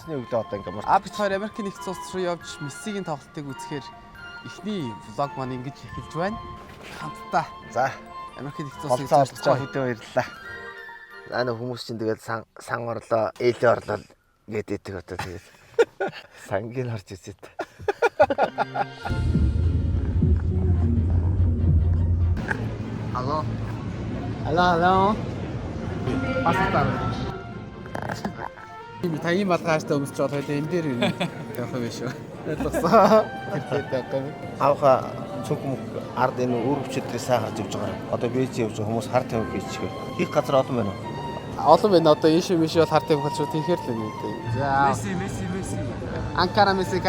насны үедээ одоо ингээ мартчих. Бид хоёр Америкийн нэгдсэн улс руу явж Мессигийн тоглолтыг үзэхээр эхний влог маань ингэж эхэлж байна. Хамтдаа. За. Америкийн нэгдсэн улсын олцоо хөдөө баярлалаа. За нэг хүмүүс чинь тэгээд сан орлоо, ээлээ орлоо гэдэг одоо тэгээд сангийн харж үзээд. Алло. Алло. Пастар. Би таны малгааштай өмсч бол хоёул энэ дээр явах юм шүү. Ойлгосоо. Авха цүнх мөх ард энэ өрөвчөдрөө сайхан живж байгаа. Одоо бийж явж хүмүүс хар тавих хийчихээ. Хийх газар олон байна уу? Олон байна. Одоо ийш бол хар тавих газар тийхээр л нэг. За. Месси. Анкара Месси.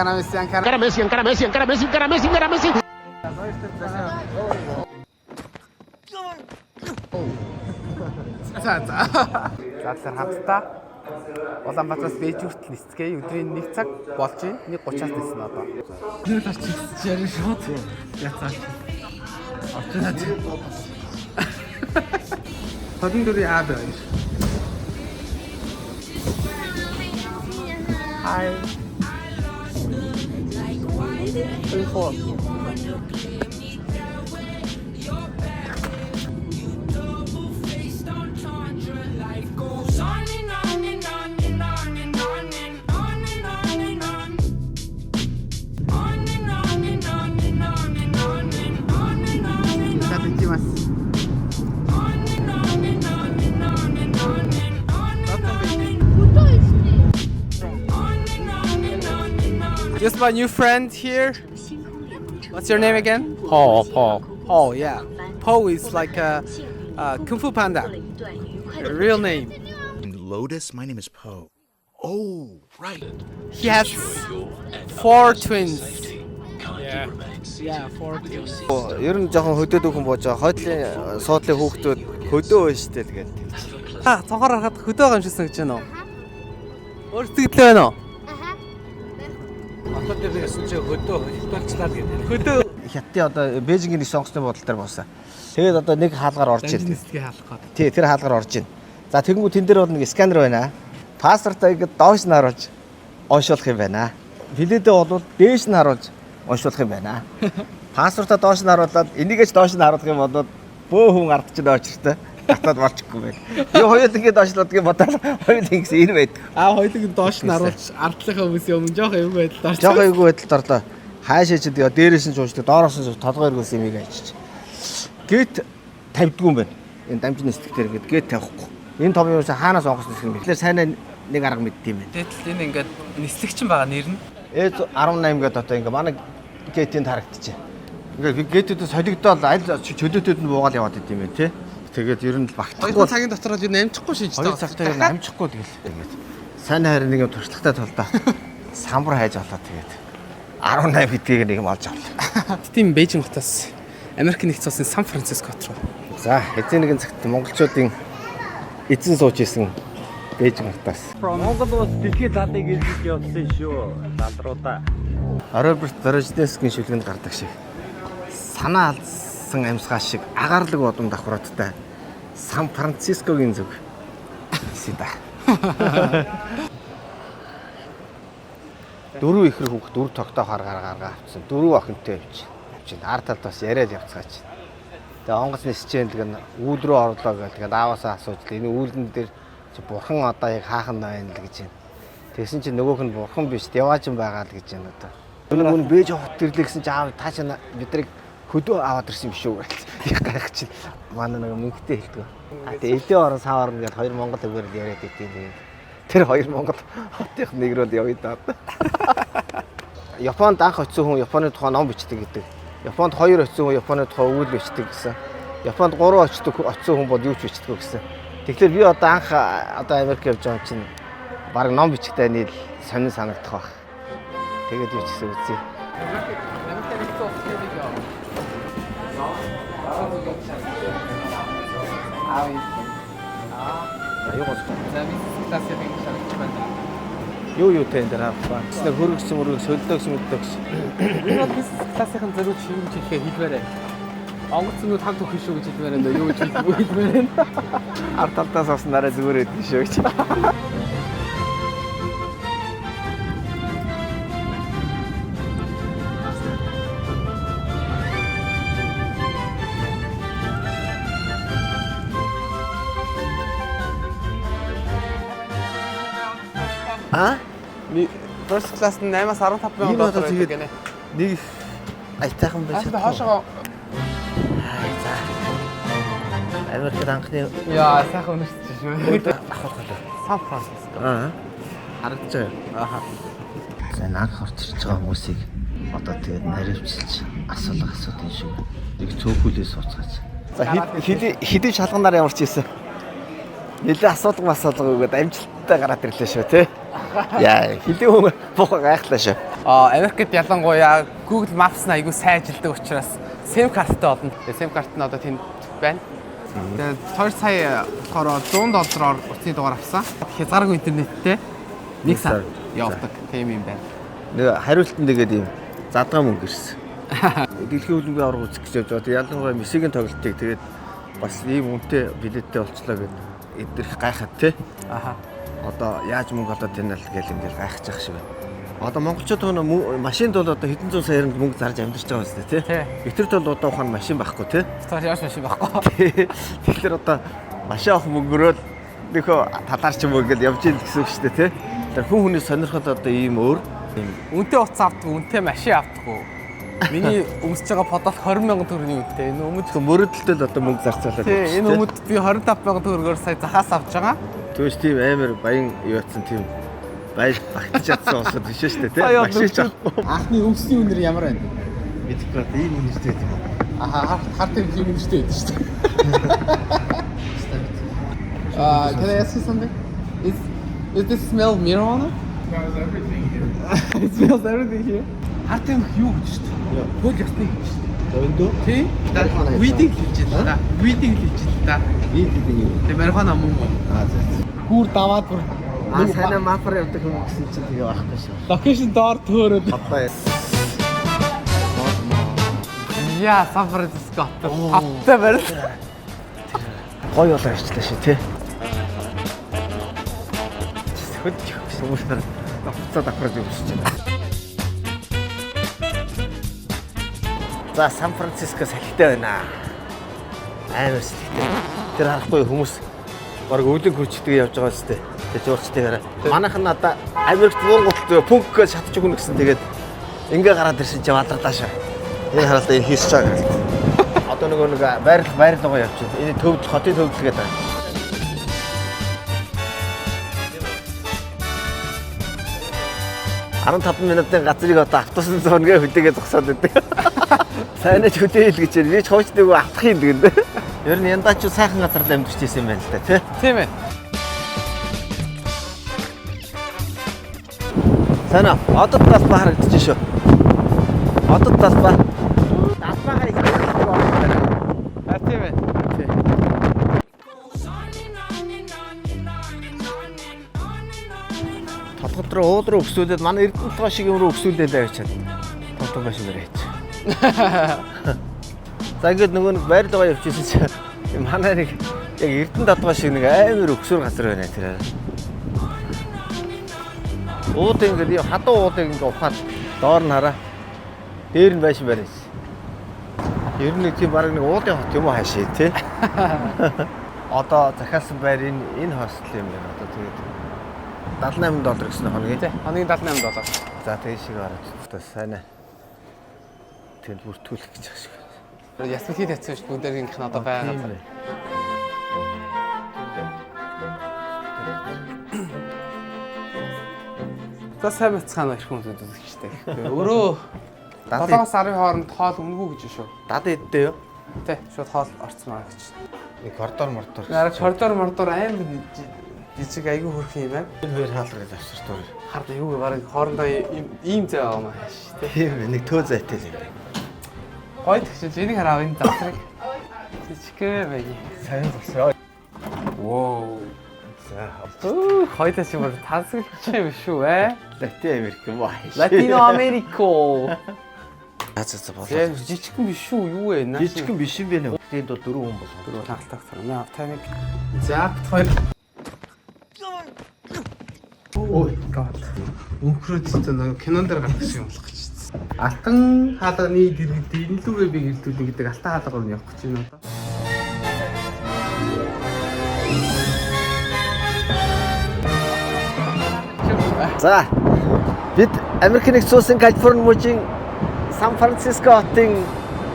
За хамтдаа Улаанбаатараас Бээж хүртэл нисцгээе. Өдрийн 1 цаг болж байна. 1:30-аас ниснэ одоо. Тэр гарч ирсэн шууд. Яцаач. Очоод. Ходин дөрий аа байна. Hi. Just my new friend here. What's your name again? Paul. Paul, yeah. Paul is like a Kung Fu Panda. Real name. Lotus, my name is Poe. Oh, right. He has 4 twins. Yeah, 4 twins. Ер нь жоохон хөдөөд хүн бууж байгаа. Хойдлын суудлын хүүхдүүд хөдөө байна шүү дээ тэгээд. Цонхоор харахад хөдөө байгаа юм шиг санагдаж байна уу? Өөр сэтгэлээ байна уу? Одоо тэр ясан чи хөдөө хөлтөлцлаад гэдэг. Хөдөө Хятадын одоо Бээжингийн нэг сонгоцны бодол дээр буусан. Тэгээд одоо нэг хаалгаар орж ирсэн. нисгээ хаалах гээд. Тий, тэр хаалгаар орж ийн. За тэгэнгүүт тэн дээр бол нэг сканер байна. Паспортаа ингэ доош нь харуулж оншуулах юм байна. Билетээ бол дээш нь харуулж оншуулах юм байна. Паспортаа доош нь харуулад энийгээс доош нь харуулах юм бол бөө хүн ард чинь очиртой. Татаад болчихгүй байх. Би хоёул ингэ доошлоодгийг бодоод хоёул ингэсэн энэ байдаг. Хоёулыг доош нь харуулж ардлынхаа хүмүүсийн өмнө жоохон эвгүй байдалд орж. Жоохон эвгүй байдалд орлоо. Хаашаа ч тэгээ дээрээс нь жууждаг, доороос нь толгой эргүүлс юмыг ажиж. Гэт тавьдгүй юм байна. Энэ дамжин нэстэгтэр ингээд гэт тавихгүй. Энэ том юмсаа хаанаас онгоц нэсэх юм бэ? Тэгэхээр сайн нэг арга мэддэм байна. Тэгэл энэ ингээд нислэгчин байгаа нэр нь. Ээж 18 гээд одоо ингээ манай гетэнд харагдчихэ. Ингээ гетүүдээ солигдоод аль чөлөөтөд нь буугаад яваад идэм байх тий. Тэгээд ер нь багтахгүй. 2 цагийн дотор л ер нь амжихгүй шинж таа. 2 цагтаа ер нь амжихгүй тэгээд сайн хайр нэг юм туршлагатай толдоо самбар хайж олоо тэгээд 18 гэдгийг нэг юм олж авлаа. Тийм Бээжин хотоос Америкийн нэгдсэн улсын Сан Францискот руу. За эзэн нэгэн цагт монголчуудын эзэн сууж исэн Бээжин хотоос. Монгол улс дэлхийн талыг илэрхийлж явуулсан шүү. Талруудаа. Роберт Брежневскийн шүлгэнд гардаг шиг санаа алдсан амьсгаа шиг агарлаг удам давхруудтай Сан Францискогийн зүг. Сида. Дөрөв ихэр хүүхд 4 тогтоо гаргаа авчихсан. 4 охинтой явж. Ард талд бас яриад явцгаач. Тэгээ онгоц нисчээн тэгээ үүл рүү орлоо гэл тэгээ ааваасаа асууж энэ үүлэн дээр бурхан одоо яг хаахан байна л гэж байна. Тэгсэн чинь нөгөөх нь бурхан биш яваачин байгаа л гэж байна одоо. Өнөө Бээж хот ирлээ гэсэн чи аав тааш бидрийг хөдөө аваад ирсэн юм шүү гэж. Яг гайх чинь манай нэг мөнгөтэй хэлдэг. Тэгээ эдийн орон саварна гэж 2 монгол өгөр яриад идэв. Тэр 2 монгол хотынх нэгрүүд явъя даа. Японд анх очисон хүн Японы тухай ном бичдэг гэдэг. Японд 2 очисон хүн Японы тухай өвөл бичдэг гэсэн. Японд 3 очисон хүн бол юу ч бичдэг гэсэн. Тэгэхээр би одоо анх одоо Америк явж байгаа чинь баг ном бичгтэй нийл сонин санагдах баг. Тэгээд юу ч гэсэн үзье. Юу тэн дээр авах. Нэг хөргөсөн мөрөг солидог сүмдөгс. Энэ бол классын зэрэг шинж хийхээ хэлбэрээ. Онгоцнууд хамт өгөх шүү гэж хэлмээр энэ юу гэж хэлмээр энэ. Ард талдаас авсан нараа зүгээр өгдөн шүү гэж. Аа? First class нь 8-аас 15 мянган доллар байдаг гинэ. Нэг айтайхан байж Хаашаа хоошоо за. Америкт анхны яа сайхан өнөрсөж шүү. авах гэдэг. Сан Франциско. Харагдаж байгаа. За анх орж ирж байгаа хүмүүсийг одоо тэгээд наривчилж асуудаг юм шиг. Нэг цөөхүүлээ сууцгаач. За хэдий шалганаар ямарч ийсэн. Нилээ асуудаг үгээд амжилттай гараад ирлээ шүү те. Яа, хэдий хүн бухаа гайхлаа шүү. Америкт ялангуяа Google Maps нь айгүй сайн ажилдаг учраас SIM карттай болно. Тэгээ SIM карт нь одоо тэнд байна. Тэгээд 2 сая болохоор $100-оор утасны дугаар авсан. Хязгааргүй интернеттэй 1 сар явдаг тийм юм байна. Нэг хариултанд тэгээд юм задгаа мөнгө ирсэн. Дэлхийн хөлбөмбөгийн авраг үзэх гэж явж байгаа. Ялангуяа Мессигийн тоглолтыг тэгээд бас ийм үнэтэй билеттэй болчлоо гэд эдгэрх гайхаад те. Одоо яаж мөнгө олоод тэнэл гэл ингээл гайхаж ах шиг байна. Одоо монголчууд машинд бол одоо хэдэн зуун саянд мөнгө зарж амьдарч байгаа юм шүү те. Битерт бол одоо ухаан машин байхгүй те. Тэр яаж машин байхгүй. Тэгэхээр одоо машин авах мөнгөөрөө нөхөө талаар ч юм уу ингээл явж ийн гэсэн үг шүү дээ те. Тэр хүн хүний сонирхол одоо ийм өөр. Үнэтэй утас авдаг, үнэтэй машин авдаг. Миний өмсөж байгаа подол 20 мянган төгрөгийн үнэтэй. Энэ өмд мөрөдөлтөд одоо мөнгө зарцуулаад. Тийм, энэ өмд би 25 мянган төгрөгөөр сая захаас авч байгаа. Түүш тийм амар баян юуцсан тийм байж багтаж чадсан усод биш шүү дээ тийм машин ч авахгүй. Анхны өмсний үнэр ямар байна? Мэдгүй байна. Ийм үнэртэй тийм. Харт юм үнэртэй байдаг шүү дээ. Can I ask you something? Is this smell marijuana? Smells everything here. It smells everything here. Харт юм юу гэж шүү дээ. Хөл ясны гэж шүү дээ. Өндөө? Тийм. Weeding хийж л да. Weeding хийж л да. Weed гэдэг юм. Тэ марихуана мөн үү? Гүр даваад бүр санаа мафар явдаг юм гэсэн чинь тэгээ байхгүй шүү. локейшн доор төөрөөд. Одоо Яа, Сан Франциско. Хаттай барил. гоё болоо ирчлээ шүү тий. Хөдж хүмүүсээр авцаа давхраж өгсөж байна. За Сан Франциско салхитай байна. Амар салхитай. Тэр харахгүй хүмүүс бараг өвлөн хөрчдөг явж байгаа зү. Тэг жуурчтай. Манайх нь надаа Америкт Монгол пүнкгээ шатчих хүн гэсэн тэгээд ингээ гараад ирсэн чи бадралаа шаа. Энэ харалтаа энэ хийсч байгаа. Одоо нэг байрлалгаа явчих. Энэ төвд хотын төвдлгээд байна. — 15 минутын газрыг одоо автобусын зоонгээ хөдөөгээ зогсоод байдаг. Сайн ч хөдөө хэл гэж би ч хуучдаг авах юм гэдэг. Ер нь янда ч сайхан газарт амьдарч ирсэн юм байна л да тий. Тийм ээ. Санаа, одод талбай харагдчих шүү. Одод талбай. Талбайгаар их байдаг байна. Тийм ээ. Толгод руу ууд руу өксүүлээд манай Эрдэнэт шиг юм руу өксүүлээд авчаад. Тотон машин барьяач. За ингээд нөгөө нэг байрлалгаа явчихсан чи манай нэг яг Эрдэнэ татгаа шиг нэг амар өксөр газар байна тэр. Ууд ингээд хадуу уудыг ингээд ухаад доор нь хараа. Дээр нь байшин барьяач. Ер нь тийм баг нэг уудын хот юм уу хаашаа тий. Одоо захиалсан байр энэ хостел юм байна. Одоо тэгээд $78 гэсэн хоногийн. Тий, хоногийн $78. За тэгээд шиг хараад та сайн аа. Тэгэл бүртгүүлэх гэж байгаа шиг. Ясвахид яцсан шүү бүгдээрийнх нь одоо байгаа. За сайн бацхан их хүмүүс үзэгчтэй. Өөрөө 7-аас 10 хооронд хоол өнгөө гэж шүү. Дад иддээ юу? Тий, шууд хоол орцсон аа гэж. Нэг коридор мордор. Нараа коридор амар жижиг айгүй хөрх юм байна. Энэ хоёр хаалгаар авчиртуу. Хард юу бараг хоорондоо ийм зай байгаа юм аа шүү дээ. Тийм нэг төө зайтай л юм. Гой тэгшээ энийг хараа энэ завсрыг. Жижигхэн байги. Сайн засраа. Воо. За хоёлаа чи бүр тансагч юм шүү ээ. Латин Америк юм аа. Латино Америко. За болоо. Жижигхэн биш шүү юу вэ? Жижигхэн биш юм байна. Тэнд бол 4 хүн болоо. 4 хангалттай байна. Таныг за хоёр. Ой god. Өнхрөөд чинь нэг кинон дээр гарах шиг болох гэж байна. Алтан хаалганы дэргэд инлүүгээ би гэрдүүлнэ гэдэг алтан хаалга руу явах гэж байна одоо. За бид Америк нэгдсэн улсын Калифорни мужийн Сан Франциско хотын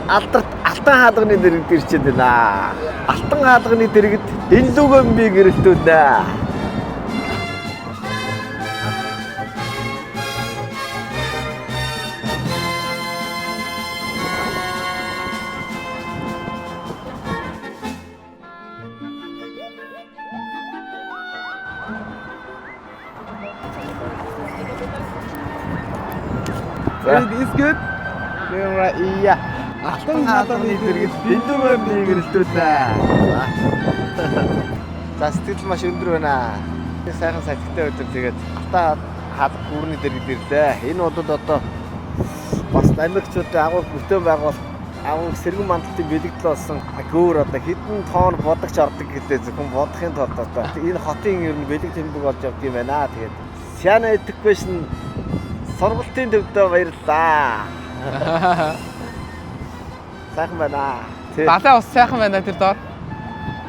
алдарт Алтан хаалганы дэргэд ирчээд байна. Алтан хаалганы дэргэд илүүгөө би гэрэлтүүлнэ. It's good. Iya. Алтан хаалганы дэргэд илүүгөө би гэрэлтүүлнэ. За сэтгэл маш өндөр байна. Сайхан сатигтай өдөр тэгээд Алтан хаалга гүрний дэргэд ирлээ. Энэ удаад одоо бас Америкчуудын агуулга бүтээн байгуул агуулга сэргэн мандалтын бэлэгдэл болсон гүүр одоо хэдэн тоон бодогч ордог гэдэг зөвхөн бодохын тулд одоо энэ хотын ер нь бэлэг тэмдэг болж явд юм байна. Тэгээд Siena Education сургалтын төвдөө баярлалаа. Сайхан байна. Далай ус сайхан байна тэр доор.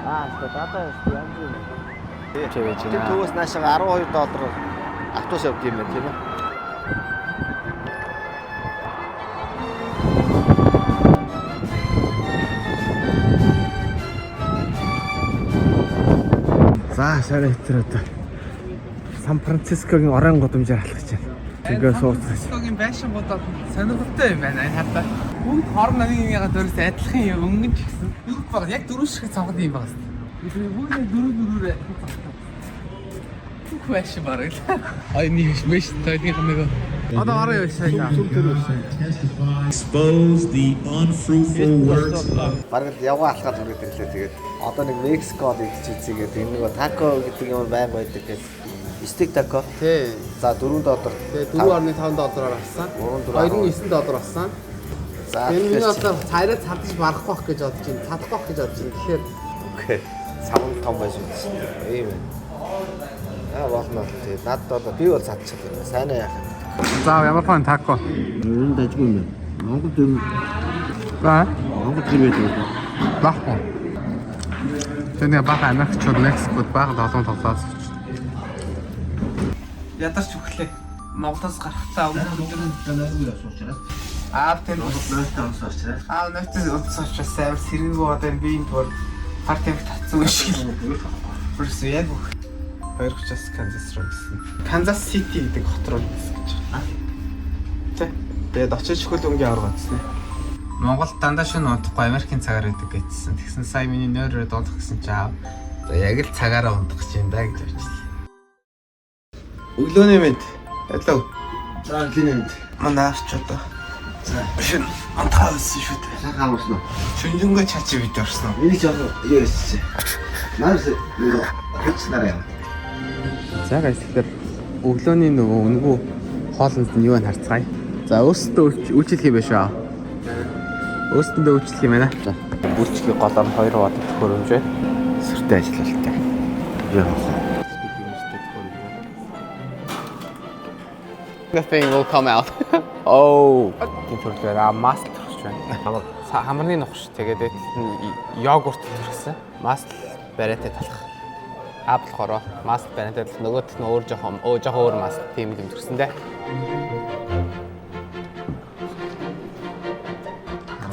Далай ус янз бүр. Тэр төвөөс наашаа $12 автобус явд юм байна тийм үү? За шараа хитэр одоо Сан Францискогийн орон гудамжаар алхаж байна. Ингээ сууцсан. Францискогийн байшин бодоод сонирхолтой юм байна энэ хатаа. Бүгд хорон намын ягаад дөрөс адилхан юм өнгөн ч гэсэн. Бүгд баг яг дөрөв шиг цавхад юм байна. Бүгд дөрөв. Бүх байшин бараг. Ай нэг мэш тайдын хамаагаа. Одоо араа яа сайн. Expose the unfruitful works of Бараг яваа алхаад үргээд ирлээ. Тэгээд одоо нэг Мексикод идчихээгээд энэ нэг тако гэдэг юм байнг байдаг гэдэг. Стейк тако. Тий. За $4. Тэгээ $4.5 авсан. $2.9 авсан. За энэ одоо цайраа цадаж барах байх гэж бодож байна. Цадах байх гэж бодож байна. Тэгэхээр окей. Савн том байж үзсэн. Ийм ээ. Болно. Тэгээд надад одоо би бол цадчихсан юм. Сайн яах юм. за ямар фон тако. Энэ дажгүй юм байна. Монгол дэм За. Монгол дэм байдаг. Баггүй. Тэний баг Америкчууд Мексикод баг долоон тоглоод. Ядарч өглөө. Монголоос гарахтаа өмнө өдөр тэр нөтөс учраас сайн сэргэнгүй одоо би энэ тур партиг татсан шиг л. Бүрс яг бүх 2:30-аас Канзас руу гисэн. Канзас Сити гэдэг хот руу гисэн гэж байна. Тэ. Тэгээд очиж хөл өнгийн оргоцсон. Монгол дандаа шинэ унтахгүй Америкийн цагаар идэг гэсэн. Тэгсэн сая миний нойроо дуудах гэсэн чи аав. За яг л цагаараа унтах гэж юм да гэж авчихлаа. Өглөөний мэд. Hello. За гинэнд. Манайч одоо. За шин антхаас шүү дээ. Сайхан амарсан уу? Шүнжэнгээ чачи бид орсон уу? Энэ ч яг яасан. Наарс хэцнараа юм. За guys тэгэхээр өглөөний нөгөө үнгүү хоолнд нь юу вэ харцгаая. За өөрсдөө үйлчлэх юм байна шүү. Өөрсдөндөө үйлчлэх юм байна. За үйлчлэхийн гол нь 2 бод төхөөрөмжөө сүртэй ажиллалтай. Яа. Nothing will come out. Oh. Тэмцэлгээр маст төрч байна. Хамрын нухш тэгээд йогурт төрсөн. Маст бариатай талах. Аблахороо маст бариатай талах нөгөөт нь өөр жоохон өөр маст тийм юм төрсөн дээ.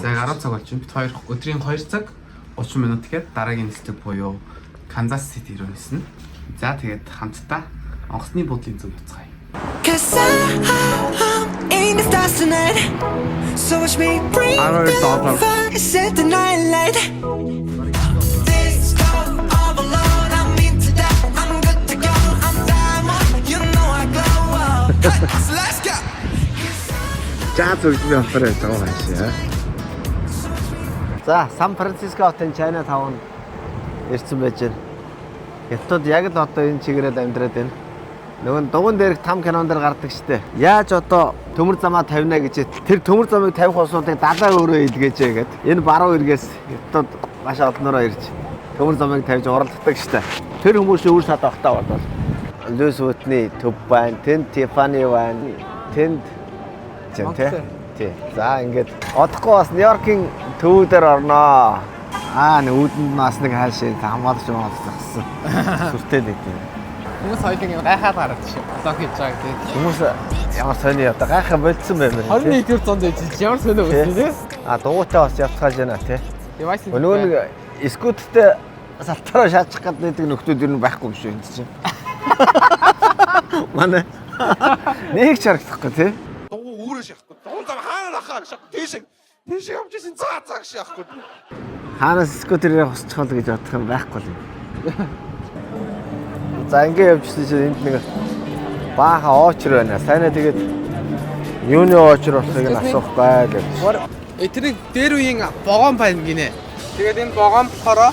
За 10 цаг болж байна. Бид хоёр өдрийн 2 цаг 30 минут гээд дараагийн нислэг буюу Канзас Сити руу ниснэ. За тэгээд хамтдаа онгоцны буудлын зөв яцгаая. Cause I'm in the stars tonight. So watch me bring already thought of- fire, set the night light. This love all alone, I'm into that. I'm good to go, I'm diamond. You know I glow up. So let's go. Жаз үзмийн болохоор байж байгаа юм шиг. За, Сан Франциско хотын China Town ирсэн байж байна. Хятад яг л одоо энэ чигээрээ амьдраад байна. Нөгөө дугуун дээрх там кинон дээр гардаг штэ. Яаж одоо төмөр замаа тавина гэж тэр төмөр замыг тавих усуудыг далаа өөрөө илгээжээ гэд. Энэ баруун эргээс хятад маш олноороо ирж төмөр замыг тавьж уралддаг штэ. Тэр хүмүүсийн үр садагтай болол. Лүс Вүтний төв байна, тэнд Тифани байна, тэнд зэнтэй. Тий. За ингээд одохгүй бас Нью-Йоркийн төвүүдээр орноо. Нэг үүдэнд бас нэг хаашаа хамгаалж байгаа болсон. Сүртэй нэг юм. Хүмүүс хоёулын ингэ гайхаад гараад шүү. Одоо хийж байгаа тийм. Хүмүүс ямар сони одоо гайхаа болцсон баймир. 21-р зуунд байж ямар сонио өгсөн тийм. А дугуйтаа бас явцгааж байна тий. Девайс. Өнөө нэг скуттэй салтараа шаачих гэдэг нөхдүүд юу байхгүй юм шүү энэ чинь. Манай нэг ч харагдахгүй тий. Дуу үүрээ шахахгүй. Дуу зам хаана нахаа шах. Тийш явж исэн цаа шахахгүй. Хаанаас скутерээр хосчихол гэж бодох юм байхгүй л юм. За ингэ явжсэн чинь энд нэг баахан оочр байна. Сайнаа тэгээд юуны оочр болохыг нь асуух бай гэж. Тэрийг дээр үеийн богоон байна гинэ. Тэгээд энэ богоон болохоор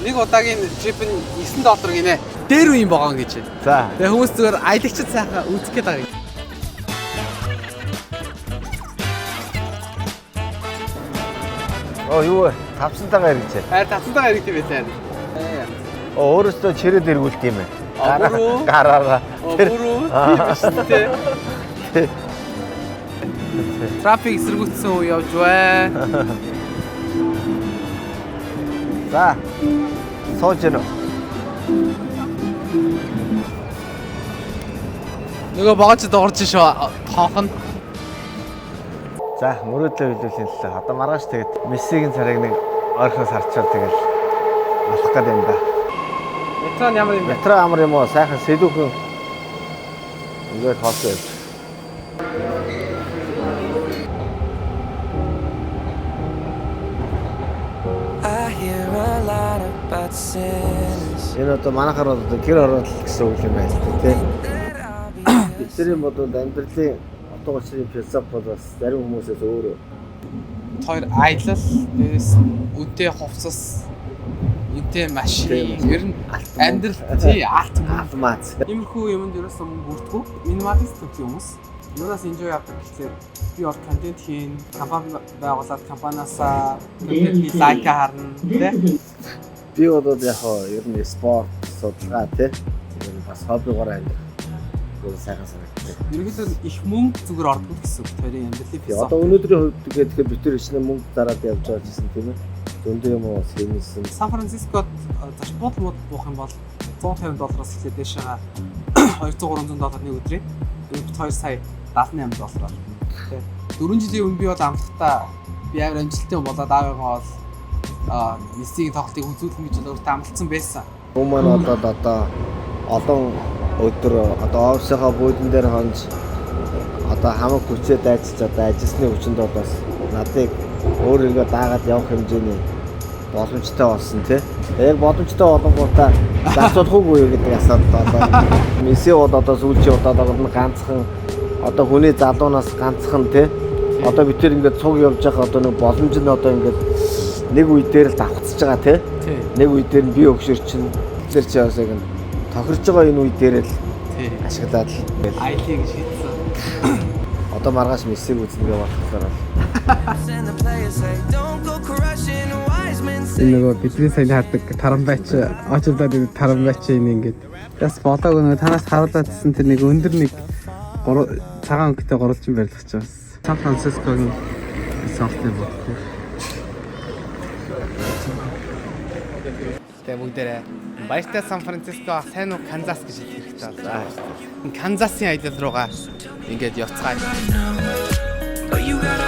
нэг удаагийн trip нь $9 гинэ. Дээр үеийн богоон гэж. За. Тэгээ хүмүүс зүгээр аялагчд сайхан үзэх гээд байгаа. Юу тавсантайгаа иржээ. Тавсантайгаа ирэх юм байна. Өөрөөсөө чирээд эргүүлт юм байна. Буруу. Гараараа. Буруу. Тэ. Трафик эсэргүүцсэн үе явж байна. За. Сууж гэнэ. Нөгөө богоч дуурж шүү. Тоохон. За, мөрөөдлөө хэлүүлсэн л одоо маргааш тэгээд Мессигийн царайг нэг ойрхоос харчвал тэгэл болох гэдэг юм да. Метро нь ямар юм бэ? Метро амар юм уу? Сайхан сэдвүүхэн ингээд хоолтой явж. I hear a lot about sinners. Энэ одоо манайхаар одоо гэр ороод гэсэн үг юм байна тий. Бидний бодвол амьдралын утга учирын философи бол бас зарим хүмүүсээс өөр. Хоёр аялал, дээрээс үнэтэй хувцас, үнэтэй машин, ер нь амьдрал тий Алмаз. иймэрхүү юмд ерөөсөө мөнгө бүрдгүү. Минималист төв хүмүүс. Юунаас enjoy авдаг гэхлээр би бол контент хийн, компани байгуулад компаниасаа контент лайк харна тий. Би бодоод яг ер нь спорт судалгаа тий. Ер нь бас хоббигоор амьдрах. Гол сайхан санагдав. Ерөнхийдөө их мөнгө зүгээр ордог гэсэн үг тэрийн амьдралын Одоо философи. өнөөдрийн хувьд тэгэхээр бид тэр ичнэ мөнгө дараад явж байгаа гэсэн тийм ээ. Зөндөө юм уу хэмсэн. Сан Францискод зочбол мод буух юм бол $150-аас эхлээд дэшээ $200-300 нэг өдрийн. Бид 2 сая $78 байна. Тэ. 4 жилийн өмнө би бол амлахтаа би амар амжилттай болоод аавыгаа бол Мессигийн тоглолтыг үзүүлнэ гэж өөртөө амлацсан байсан. Хүмүүс одоо олон өдөр одоо офисынхаа буудлын дээр хонж одоо хамаг хүчээ дайцж одоо ажилсны хүчинд бас надыг өөр ингээ даагаад явах хэмжээний боломжтой болсон тий. Яг боломжтой болонгуудаа асуудах уугүй гэдэг асуудал одоо Месси бол одоо сүүлчийн удаагаар нь ганцхан одоо хүний залуунаас ганцхан тий. Одоо бид тэр ингээ цуг явж байгаа одоо нэг боломж нь одоо ингээ нэг үе дээр л давхцаж байгаа тий. Нэг үе дээр нь би өгшөрчин тэр чи бас яг тохирж байгаа энэ үе дээр л ашиглаад л Аялыг гэж хэлсэн. одоо маргааш Мессиг үзнэ гэж бодлохоор л And the players say, don't go crushing wise men say. Энэ нөгөө бидний сайн хардаг тарамбайч очилдаад ирэх тарамбайч энэ ингээд бас болоог нөгөө танаас харуулаад ирсэн тэр нэг өндөр нэг цагаан өнгөтэй гурвалжин барилгах ч бас Сан Францискогийн софтвер бодлоо. Тэгээ бүгдээрээ баяртай Сан Франциско сайн уу Канзас гэж хэлэх хэрэгтэй байна. Канзасын аялал руугаа ингээд явцгаая. But you gotta